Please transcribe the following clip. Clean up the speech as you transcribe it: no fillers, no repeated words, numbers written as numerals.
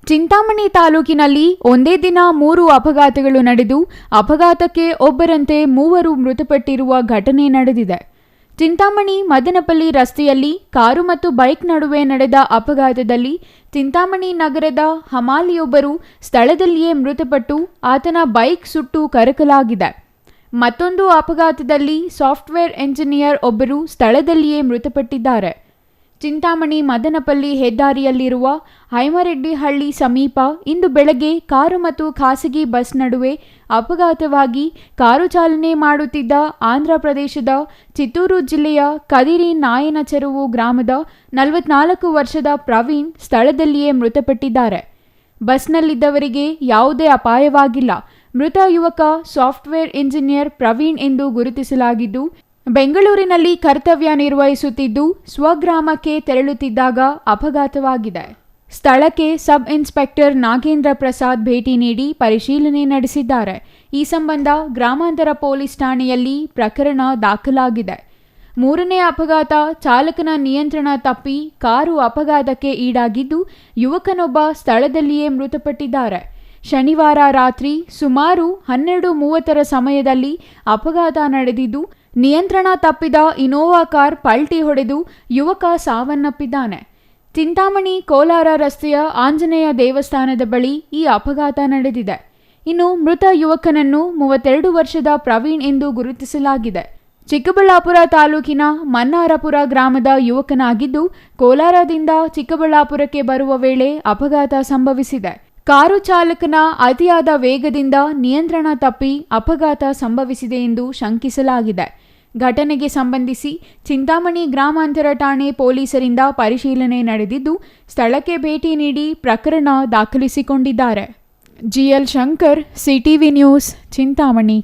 ಚಿಂತಾಮಣಿ ತಾಲೂಕಿನಲ್ಲಿ ಒಂದೇ ದಿನ 3 ಅಪಘಾತಗಳು ನಡೆದು ಅಪಘಾತಕ್ಕೆ ಒಬ್ಬರಂತೆ 3 ಮೃತಪಟ್ಟಿರುವ ಘಟನೆ ನಡೆದಿದೆ. ಚಿಂತಾಮಣಿ ಮದನಪಲ್ಲಿ ರಸ್ತೆಯಲ್ಲಿ ಕಾರು ಮತ್ತು ಬೈಕ್ ನಡುವೆ ನಡೆದ ಅಪಘಾತದಲ್ಲಿ ಚಿಂತಾಮಣಿ ನಗರದ ಹಮಾಲಿಯೊಬ್ಬರು ಸ್ಥಳದಲ್ಲಿಯೇ ಮೃತಪಟ್ಟು ಆತನ ಬೈಕ್ ಸುಟ್ಟು ಕರಕಲಾಗಿದೆ. ಮತ್ತೊಂದು ಅಪಘಾತದಲ್ಲಿ ಸಾಫ್ಟ್ವೇರ್ ಎಂಜಿನಿಯರ್ ಒಬ್ಬರು ಸ್ಥಳದಲ್ಲಿಯೇ ಮೃತಪಟ್ಟಿದ್ದಾರೆ. ಚಿಂತಾಮಣಿ ಮದನಪಲ್ಲಿ ಹೆದ್ದಾರಿಯಲ್ಲಿರುವ ಹೈಮರೆಡ್ಡಿಹಳ್ಳಿ ಸಮೀಪ ಇಂದು ಬೆಳಗ್ಗೆ ಕಾರು ಮತ್ತು ಖಾಸಗಿ ಬಸ್ ನಡುವೆ ಅಪಘಾತವಾಗಿ ಕಾರು ಚಾಲನೆ ಮಾಡುತ್ತಿದ್ದ ಆಂಧ್ರ ಪ್ರದೇಶದ ಚಿತ್ತೂರು ಜಿಲ್ಲೆಯ ಕದಿರಿ ನಾಯನಚೆರುವು ಗ್ರಾಮದ 44 ವರ್ಷದ ಪ್ರವೀಣ್ ಸ್ಥಳದಲ್ಲಿಯೇ ಮೃತಪಟ್ಟಿದ್ದಾರೆ. ಬಸ್ನಲ್ಲಿದ್ದವರಿಗೆ ಯಾವುದೇ ಅಪಾಯವಾಗಿಲ್ಲ. ಮೃತ ಯುವಕ ಸಾಫ್ಟ್ವೇರ್ ಇಂಜಿನಿಯರ್ ಪ್ರವೀಣ್ ಎಂದು ಗುರುತಿಸಲಾಗಿದ್ದು, ಬೆಂಗಳೂರಿನಲ್ಲಿ ಕರ್ತವ್ಯ ನಿರ್ವಹಿಸುತ್ತಿದ್ದು ಸ್ವಗ್ರಾಮಕ್ಕೆ ತೆರಳುತ್ತಿದ್ದಾಗ ಅಪಘಾತವಾಗಿದೆ. ಸ್ಥಳಕ್ಕೆ ಸಬ್ ಇನ್ಸ್ಪೆಕ್ಟರ್ ನಾಗೇಂದ್ರ ಪ್ರಸಾದ್ ಭೇಟಿ ನೀಡಿ ಪರಿಶೀಲನೆ ನಡೆಸಿದ್ದಾರೆ. ಈ ಸಂಬಂಧ ಗ್ರಾಮಾಂತರ ಪೊಲೀಸ್ ಠಾಣೆಯಲ್ಲಿ ಪ್ರಕರಣ ದಾಖಲಾಗಿದೆ. ಮೂರನೇ ಅಪಘಾತ ಚಾಲಕನ ನಿಯಂತ್ರಣ ತಪ್ಪಿ ಕಾರು ಅಪಘಾತಕ್ಕೆ ಈಡಾಗಿದ್ದು ಯುವಕನೊಬ್ಬ ಸ್ಥಳದಲ್ಲಿಯೇ ಮೃತಪಟ್ಟಿದ್ದಾರೆ. ಶನಿವಾರ ರಾತ್ರಿ ಸುಮಾರು 12:30 ಸಮಯದಲ್ಲಿ ಅಪಘಾತ ನಡೆದಿದ್ದು, ನಿಯಂತ್ರಣ ತಪ್ಪಿದ ಇನೋವಾ ಕಾರ್ ಪಲ್ಟಿ ಹೊಡೆದು ಯುವಕ ಸಾವನ್ನಪ್ಪಿದ್ದಾನೆ. ಚಿಂತಾಮಣಿ ಕೋಲಾರ ರಸ್ತೆಯ ಆಂಜನೇಯ ದೇವಸ್ಥಾನದ ಬಳಿ ಈ ಅಪಘಾತ ನಡೆದಿದೆ. ಇನ್ನು ಮೃತ ಯುವಕನನ್ನು 32 ವರ್ಷದ ಪ್ರವೀಣ್ ಎಂದು ಗುರುತಿಸಲಾಗಿದೆ. ಚಿಕ್ಕಬಳ್ಳಾಪುರ ತಾಲೂಕಿನ ಮನ್ನಾರಪುರ ಗ್ರಾಮದ ಯುವಕನಾಗಿದ್ದು, ಕೋಲಾರದಿಂದ ಚಿಕ್ಕಬಳ್ಳಾಪುರಕ್ಕೆ ಬರುವ ವೇಳೆ ಅಪಘಾತ ಸಂಭವಿಸಿದೆ. ಕಾರು ಚಾಲಕನ ಅತಿಯಾದ ವೇಗದಿಂದ ನಿಯಂತ್ರಣ ತಪ್ಪಿ ಅಪಘಾತ ಸಂಭವಿಸಿದೆ ಎಂದು ಶಂಕಿಸಲಾಗಿದೆ. ಘಟನೆಗೆ ಸಂಬಂಧಿಸಿ ಚಿಂತಾಮಣಿ ಗ್ರಾಮಾಂತರ ಠಾಣೆ ಪೊಲೀಸರಿಂದ ಪರಿಶೀಲನೆ ನಡೆದಿದ್ದು, ಸ್ಥಳಕ್ಕೆ ಭೇಟಿ ನೀಡಿ ಪ್ರಕರಣ ದಾಖಲಿಸಿಕೊಂಡಿದ್ದಾರೆ. GL Shankar, CTV news, Chintamani.